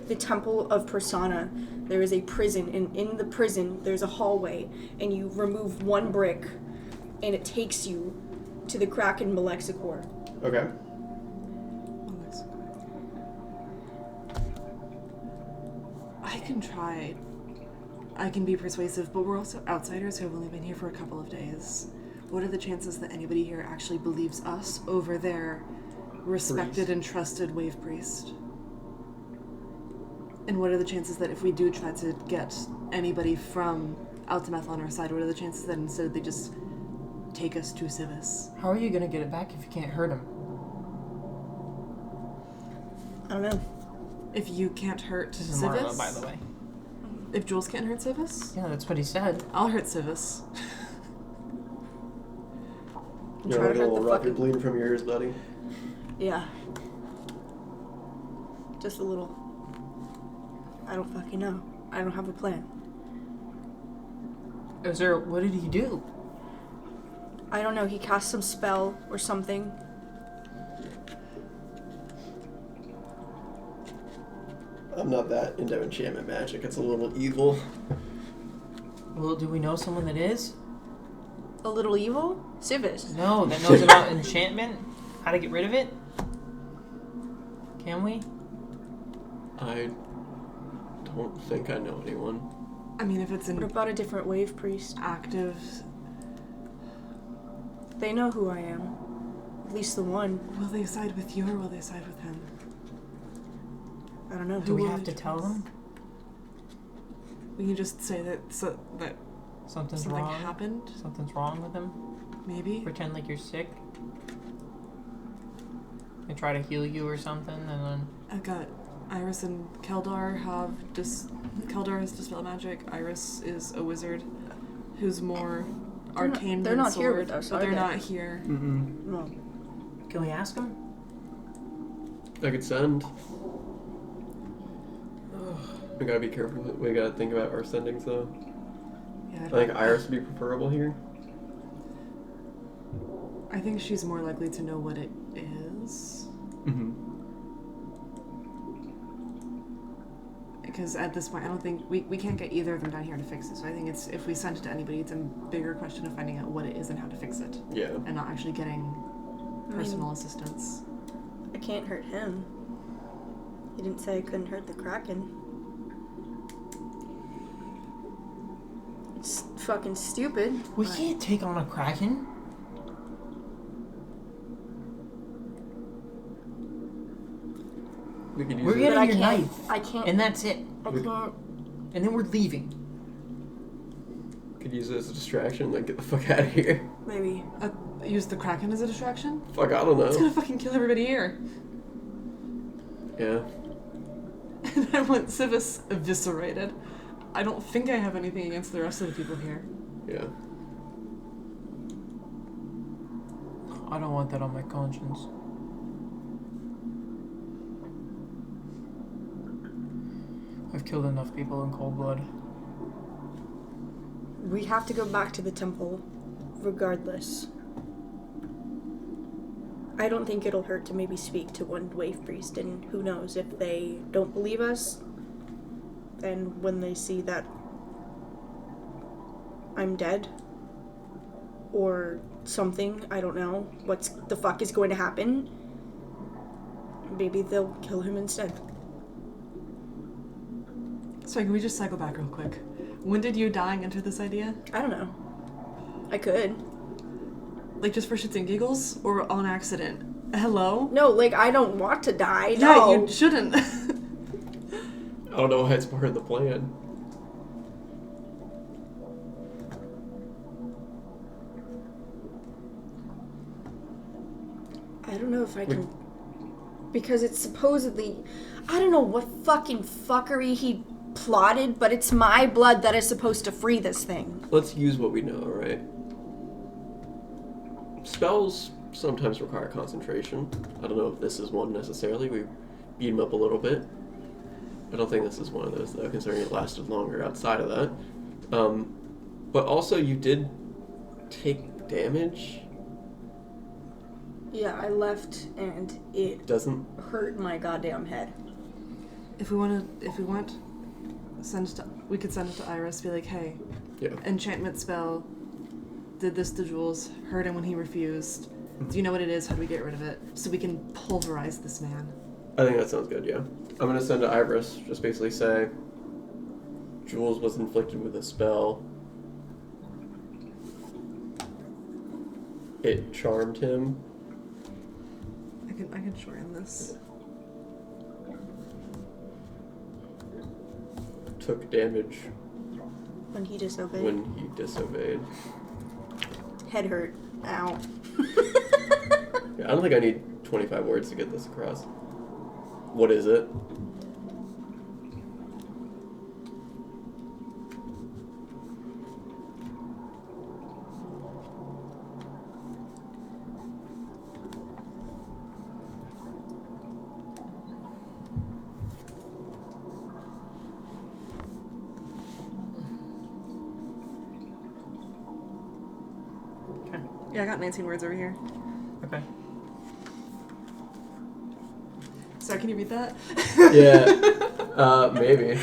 the Temple of Persona, there is a prison, and in the prison, there's a hallway, and you remove one brick, and it takes you to the Kraken Malexicor. Okay. I can try. I can be persuasive, but we're also outsiders who have only been here for a couple of days. What are the chances that anybody here actually believes us over their respected Priest. and trusted wave priest? And what are the chances that if we do try to get anybody from Altameth on our side, what are the chances that instead they just take us to Sivis? How are you going to get it back if you can't hurt him? I don't know. If you can't hurt This is Sivis, Marla, by the way. if Jhules can't hurt Sivis, Yeah, that's what he said. I'll hurt Sivis. You're Try to looking a hurt little the rough. fucking- You're bleeding from your ears, buddy. Yeah. Just a little. I don't fucking know. I don't have a plan. What did he do? I don't know. He cast some spell or something. I'm not that into enchantment magic. It's a little evil. Well, do we know someone that is? A little evil? Sivis. No, that knows about enchantment? How to get rid of it? Can we? I don't think I know anyone. I mean, if it's What an about a different wave priest? active... They know who I am. At least the one. Will they side with you or will they side with him? I don't know. Do we will have they to tell trust? them? We can just say that Something's something wrong? happened, Something's wrong with him? maybe? Pretend like you're sick? They try to heal you or something, and then... I've got Iris and Keldar Keldar has dispel magic. Iris is a wizard who's more arcane they're than not here sword, with us, but are they're they? not here. Mm-hmm. No. Can we ask them? I could send. We gotta be careful. We gotta think about our sendings, though. Yeah, I think Iris would be preferable here. I think she's more likely to know what it is. Mm-hmm. Because at this point, I don't think we can't get either of them down here to fix it. So I think it's if we send it to anybody, it's a bigger question of finding out what it is and how to fix it, Yeah. and not actually getting personal assistance. I can't hurt him. He didn't say I couldn't hurt the Kraken. It's fucking stupid. We but- can't take on a Kraken. We could use We're it. getting But I your can't. knife, I can't. and that's it. I can't. And then we're leaving. Could use it as a distraction. Like, get the fuck out of here. Maybe. Use the Kraken as a distraction? Fuck, I don't It's know. gonna fucking kill everybody here. Yeah. And I want Sivis eviscerated. I don't think I have anything against the rest of the people here. Yeah. I don't want that on my conscience. I've killed enough people in cold blood. We have to go back to the temple, regardless. I don't think it'll hurt to maybe speak to one wave priest, and who knows, if they don't believe us, then when they see that I'm dead, or something, I don't know, what the fuck is going to happen, maybe they'll kill him instead. Sorry, can we just cycle back real quick? When did you dying enter this idea? I don't know. I could. Like just for shits and giggles, or on accident? Hello? No, like, I don't want to die. Yeah, No. you shouldn't. I don't know why it's part of the plan. I don't know if I can... Because it's supposedly... I don't know what fucking fuckery he plotted, but it's my blood that is supposed to free this thing. Let's use what we know, right? Spells sometimes require concentration. I don't know if this is one necessarily. We beat him up a little bit. I don't think this is one of those, though, considering it lasted longer outside of that. But also, you did take damage. Yeah, I left and it Doesn't... hurt my goddamn head. If we want, we could send it to Iris, be like, hey, Yeah. enchantment spell, did this to Jhules, hurt him when he refused. Do you know what it is? How do we get rid of it? So we can pulverize this man. I think that sounds good, yeah. I'm gonna send to Iris, just basically say, Jhules was inflicted with a spell. It charmed him. I can shorten this. Took damage When he disobeyed. when he disobeyed. Head hurt. Ow. Yeah, I don't think I need 25 words to get this across. What is it? Okay. Yeah, I got 19 words over here. Okay. So can you read that? Yeah. Maybe.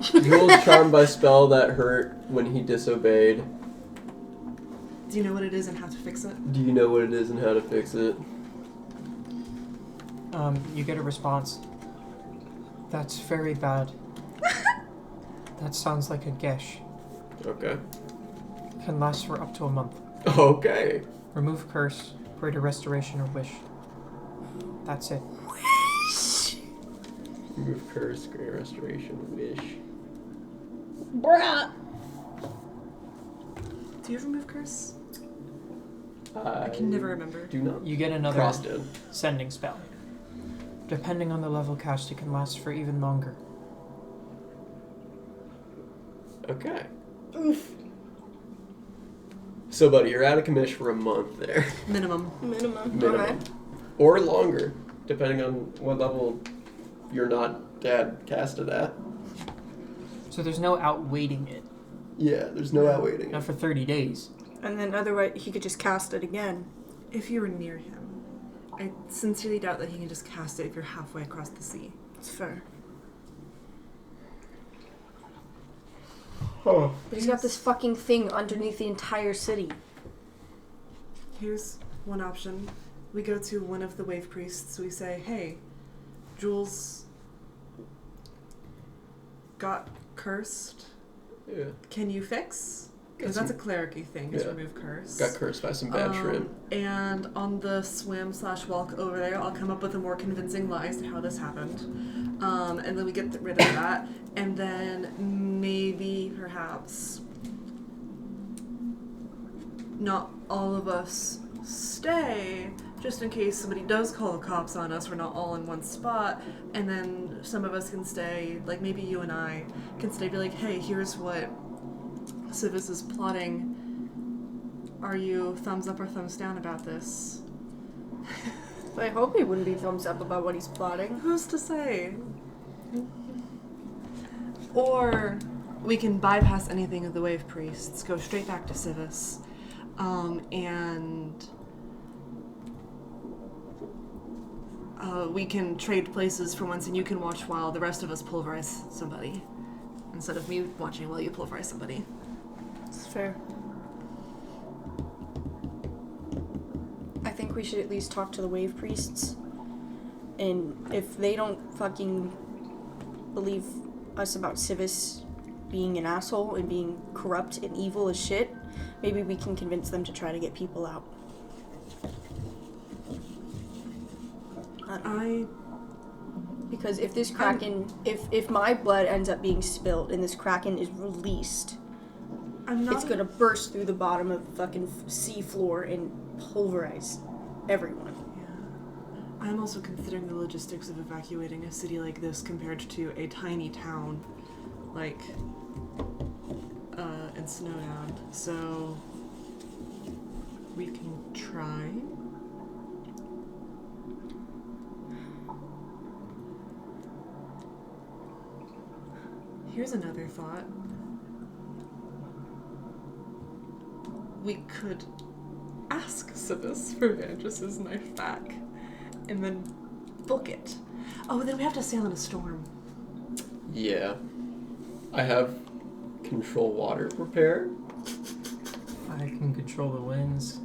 Jhules charmed by spell that hurt when he disobeyed. Do you know what it is and how to fix it? Do you know what it is and how to fix it? You get a response. That's very bad. That sounds like a gesh. Okay. Can last for up to a month. Okay. Remove curse, pray to restoration or wish. That's it. Remove curse, great restoration, wish. Bruh. Do you ever move curse? I can never remember. Do not. You get another Crossed in. sending spell. Depending on the level cast, it can last for even longer. Okay. Oof. So, buddy, you're out of commission for a month there. Minimum. Minimum. Minimum. Okay. Or longer, depending on what level you're not dad casted at. So there's no outwaiting it. Yeah, there's no outwaiting. Not for 30 days. And then otherwise he could just cast it again. If you were near him, I sincerely doubt that he can just cast it if you're halfway across the sea. It's fair. Huh. But he's got this fucking thing underneath the entire city. Here's one option. We go to one of the wave priests. We say, hey, Jhules got cursed. Yeah. Can you fix? Because that's a clericy thing, is remove curse. Got cursed by some bad shrimp. And on the swim/walk over there, I'll come up with a more convincing lie as to how this happened. And then we get rid of that. And then maybe, perhaps, not all of us stay, just in case somebody does call the cops on us. We're not all in one spot. And then some of us can stay, like maybe you and I can stay, be like, hey, here's what Sivis is plotting. Are you thumbs up or thumbs down about this? I hope he wouldn't be thumbs up about what he's plotting. Who's to say? Or we can bypass anything of the wave priests, go straight back to Sivis, and we can trade places for once, and you can watch while the rest of us pulverize somebody, instead of me watching while you pulverize somebody. It's fair. I think we should at least talk to the wave priests. And if they don't fucking believe us about Sivis being an asshole and being corrupt and evil as shit, maybe we can convince them to try to get people out. Because if this Kraken, if my blood ends up being spilled and this Kraken is released, it's gonna burst through the bottom of the fucking sea floor and pulverize everyone. Yeah. I'm also considering the logistics of evacuating a city like this compared to a tiny town like in Snowdown. So we can try. Here's another thought. We could ask Sivis for Vandross's knife back and then book it. Oh, then we have to sail in a storm. Yeah. I have control water prepared. I can control the winds.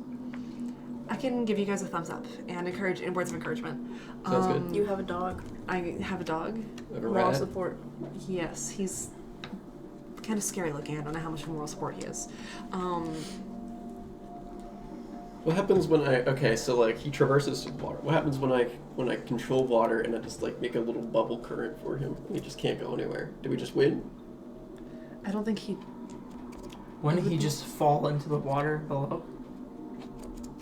I can give you guys a thumbs up and encourage and words of encouragement. Sounds good. You have a dog. I have a dog. I have a Moral rat. support. Yes, he's kind of scary looking. I don't know how much moral support he is. What happens when he traverses some water. What happens when I control water and I just like make a little bubble current for him? He just can't go anywhere. Do we just win? I don't think he. Wouldn't he just fall into the water below?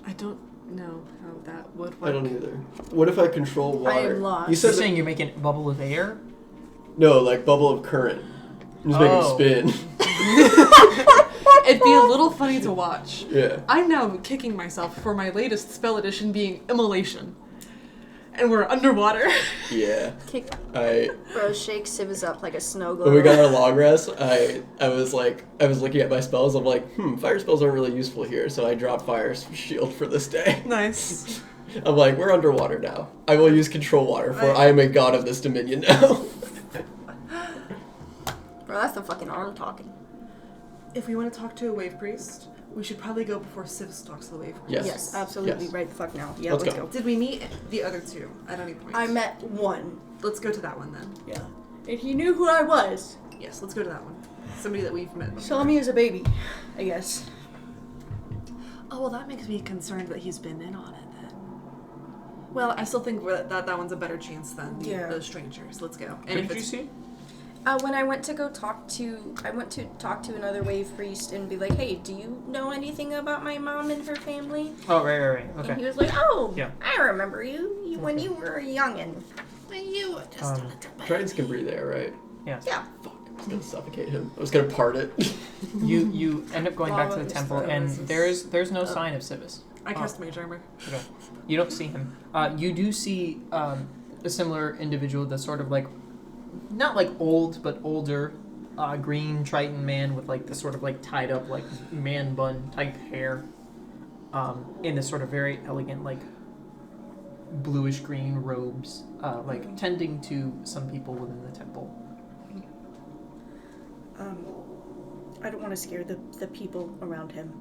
I don't know how that would work. I don't either. What if I control water? I am lost. You're saying you're making a bubble of air? No, like bubble of current. I'm just making him spin. It'd be a little funny to watch. Yeah. I'm now kicking myself for my latest spell edition being immolation. And we're underwater. Yeah. Kick. Bro, Shake Sivis up like a snow globe. When we got our long rest, I was looking at my spells. I'm like, fire spells aren't really useful here, so I dropped fire shield for this day. Nice. I'm like, we're underwater now. I will use control water, for I am a god of this dominion now. Well, that's the fucking arm talking. If we want to talk to a wave priest, we should probably go before Sivis talks to the wave priest. Yes. Absolutely. Yes. Right the fuck now. Yeah, Let's let's go. go. Did we meet the other two at any point? I met one. Let's go to that one then. Yeah. And he knew who I was. Yes, let's go to that one. Somebody that we've met. Saw me as a baby, I guess. Oh, well, that makes me concerned that he's been in on it then. Well, I still think that one's a better chance than the strangers. Let's go. Who did you see? When I went to talk to another wave priest and be like, hey, do you know anything about my mom and her family? Oh, right. And Okay. he was like, oh, Yeah. I remember you when you were a youngin'. When you were just a little baby. Dragons can breathe air, right? Yes. Yeah. Fuck, I was gonna suffocate him. I was gonna part it. You end up going back to the temple, and there's no Oh. sign of Sivis. I cast Mage Armor. Okay. You don't see him. You do see a similar individual that's sort of like, not like old, but older, green Triton man with like this sort of like tied up like man bun type hair, in this sort of very elegant like bluish green robes, like tending to some people within the temple. I don't want to scare the people around him.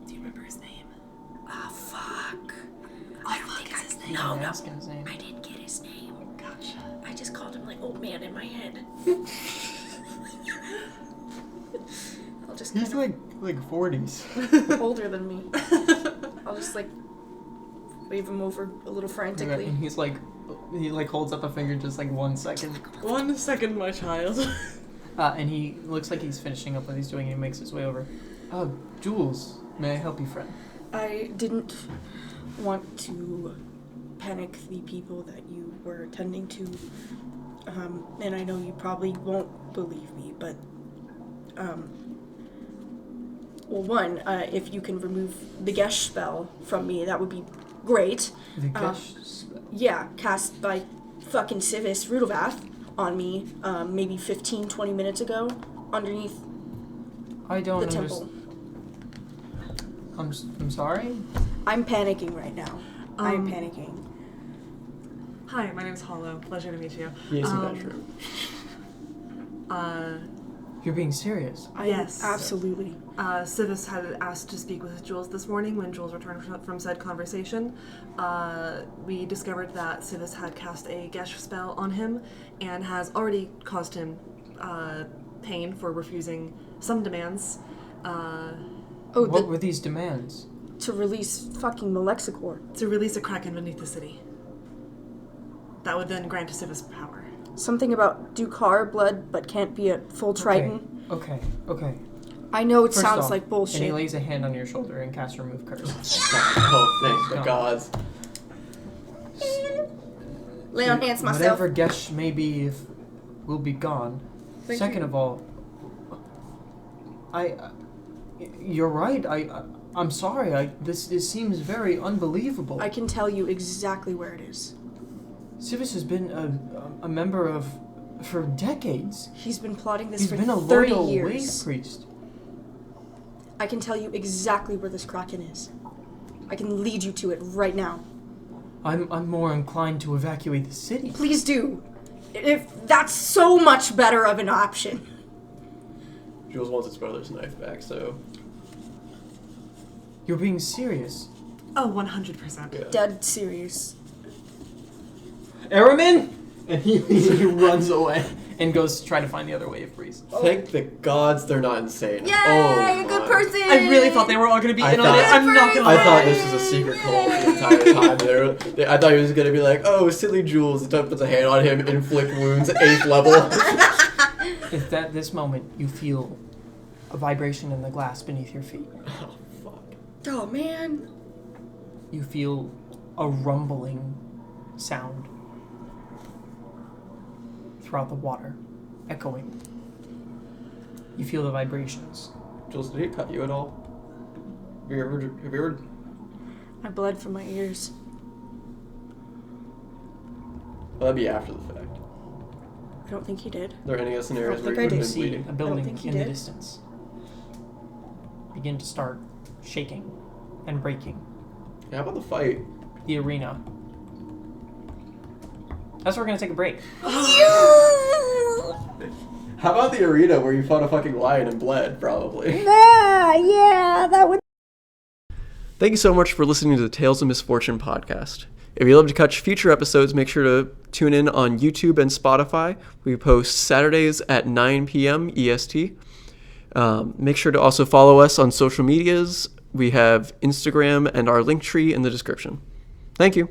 Do you remember his name? Ah, fuck. I don't think it's his name. You didn't ask him his name. I didn't get his name. Gotcha. I just called him like old man in my head. I'll just He's kind like 40s. of older than me. I'll just like wave him over a little frantically. And he's like, he like holds up a finger just like 1 second. 1 second, my child. And he looks like he's finishing up what he's doing and he makes his way over. Jhules, may I help you, friend? I didn't want to panic the people that you were attending to. And I know you probably won't believe me, but well, one, if you can remove the Gesh spell from me, that would be great. The Gesh spell? Yeah, cast by fucking Sivis Rudovath on me, maybe 15-20 minutes ago, underneath I don't the understand. temple. I'm sorry? I'm panicking right now. I'm panicking. Hi, my name's Hollow. Pleasure to meet you. He is in that room. You're being serious. Yes. Absolutely. Sivis had asked to speak with Jhules this morning when Jhules returned from said conversation. We discovered that Sivis had cast a Gesh spell on him and has already caused him pain for refusing some demands. What were these demands? To release fucking Malexicor. To release a kraken beneath the city. That would then grant Sivis power. Something about Dukar blood, but can't be a full Triton. Okay. I know it First sounds off, like bullshit. And he lays a hand on your shoulder and casts Remove Curse. Oh, thank the No. gods. Lay on hands myself. Whatever Gesh may be, if will be gone. Thank Second you. of all, you're right. I'm sorry. This seems very unbelievable. I can tell you exactly where it is. Sivis has been a member of for decades. He's been plotting this He's for been a 30 loyal years. wave priest. I can tell you exactly where this kraken is. I can lead you to it right now. I'm more inclined to evacuate the city. Please do. If that's so much better of an option. Jhules wants his brother's knife back, so You're being serious. Oh, 100%. yeah. Dead serious. Aramin! And he runs away and goes to try to find the other wave priest. Thank the gods they're not insane. Yay, Oh, a good my. person! I really thought they were all going to be I in on thought- it. I'm not going to I lie. thought this was a secret cult the entire time. I thought he was gonna be like, "Oh, silly Jhules," and puts a hand on him, inflict wounds, 8th level. If at this moment you feel a vibration in the glass beneath your feet, Oh fuck! Oh, man. you feel a rumbling sound throughout the water, echoing. You feel the vibrations. Jhules, did he cut you at all? Have you ever? I bled from my ears. Well, that'd be after the fact. I don't think he did. Are there any scenarios I where don't you think would I have did. been bleeding? A think building he in the did. distance begin to start shaking and breaking. Yeah, how about the fight? The arena That's where we're gonna take a break. How about the arena where you fought a fucking lion and bled, probably? Yeah, that would. Thank you so much for listening to the Tales of Misfortune podcast. If you'd love to catch future episodes, make sure to tune in on YouTube and Spotify. We post Saturdays at 9 p.m. EST. Make sure to also follow us on social medias. We have Instagram and our link tree in the description. Thank you.